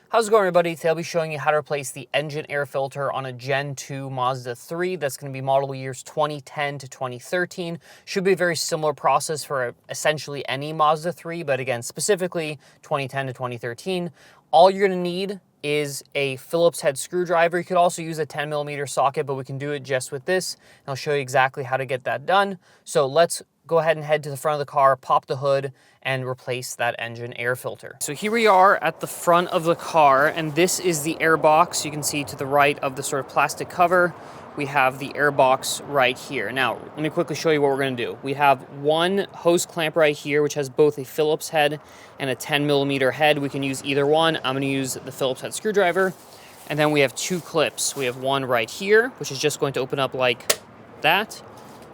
How's it going, everybody? Today I'll be showing you how to replace the engine air filter on a Gen 2 Mazda 3 that's going to be model years 2010 to 2013. Should be a very similar process for essentially any Mazda 3, but again, specifically 2010 to 2013. All you're going to need is a Phillips head screwdriver. You could also use a 10mm socket, but we can do it just with this. And I'll show you exactly how to get that done. So let's go ahead and head to the front of the car, pop the hood, and replace that engine air filter. So here we are at the front of the car, and this is the air box. You can see to the right of the sort of plastic cover, we have the air box right here. Now, let me quickly show you what we're gonna do. We have one hose clamp right here, which has both a Phillips head and a 10mm head. We can use either one. I'm gonna use the Phillips head screwdriver. And then we have two clips. We have one right here, which is just going to open up like that,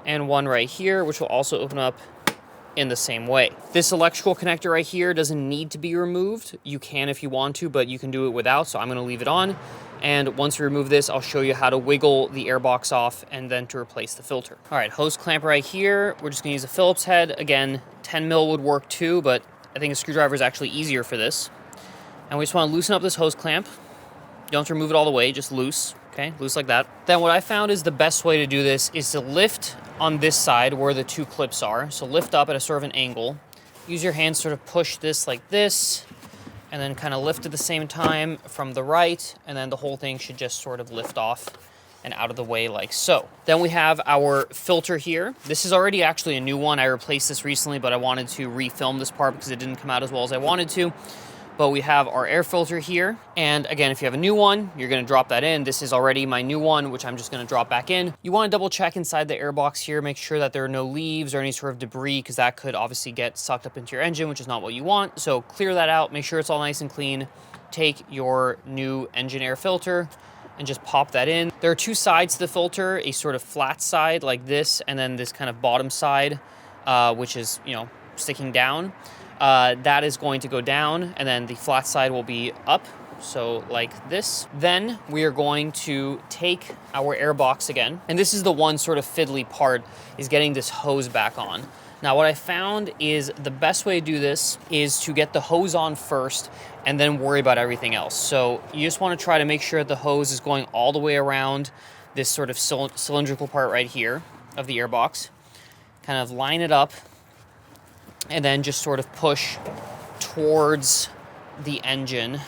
and one right here, which will also open up in the same way. This electrical connector right here doesn't need to be removed. You can if you want to, but you can do it without, so I'm gonna leave it on. And once we remove this, I'll show you how to wiggle the air box off and then to replace the filter. All right, hose clamp right here. We're just gonna use a Phillips head. Again, 10mm would work too, but I think a screwdriver is actually easier for this. And we just wanna loosen up this hose clamp. You don't have to remove it all the way, just loose. Okay, loose like that. Then what I found is the best way to do this is to lift on this side where the two clips are. So lift up at a sort of an angle. Use your hands sort of push this like this, and then kind of lift at the same time from the right, and then the whole thing should just sort of lift off and out of the way like so. Then we have our filter here. This is already actually a new one. I replaced this recently, but I wanted to refilm this part because it didn't come out as well as I wanted to. But we have our air filter here. And again, if you have a new one, you're gonna drop that in. This is already my new one, which I'm just gonna drop back in. You wanna double check inside the air box here, make sure that there are no leaves or any sort of debris, because that could obviously get sucked up into your engine, which is not what you want. So clear that out, make sure it's all nice and clean. Take your new engine air filter and just pop that in. There are two sides to the filter, a sort of flat side like this, and then this kind of bottom side, which is, sticking down. That is going to go down, and then the flat side will be up, so like this. Then we are going to take our air box again, and this is the one sort of fiddly part, is getting this hose back on. Now what I found is the best way to do this is to get the hose on first and then worry about everything else. So you just want to try to make sure that the hose is going all the way around this sort of cylindrical part right here of the air box. Kind of line it up, and then just sort of push towards the engine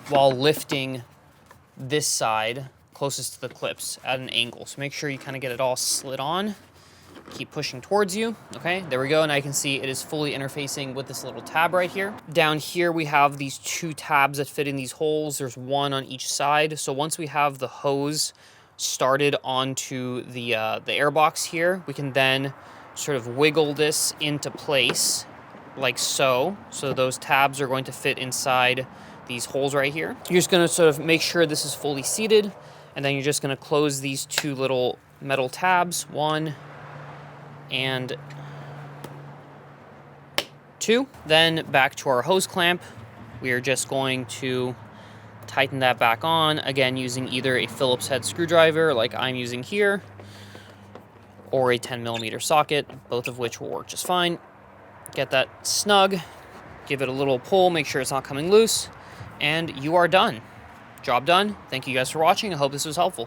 while lifting this side closest to the clips at an angle. So make sure you kind of get it all slid on. Keep pushing towards you. Okay, there we go. And I can see it is fully interfacing with this little tab right here. Down here, we have these two tabs that fit in these holes. There's one on each side. So once we have the hose started onto the air box here, we can then sort of wiggle this into place like so. So those tabs are going to fit inside these holes right here. You're just gonna sort of make sure this is fully seated, and then you're just gonna close these two little metal tabs, 1 and 2. Then back to our hose clamp. We are just going to tighten that back on, again using either a Phillips head screwdriver like I'm using here, or a 10mm socket, both of which will work just fine. Get that snug, give it a little pull, make sure it's not coming loose, and you are done. Job done. Thank you guys for watching. I hope this was helpful.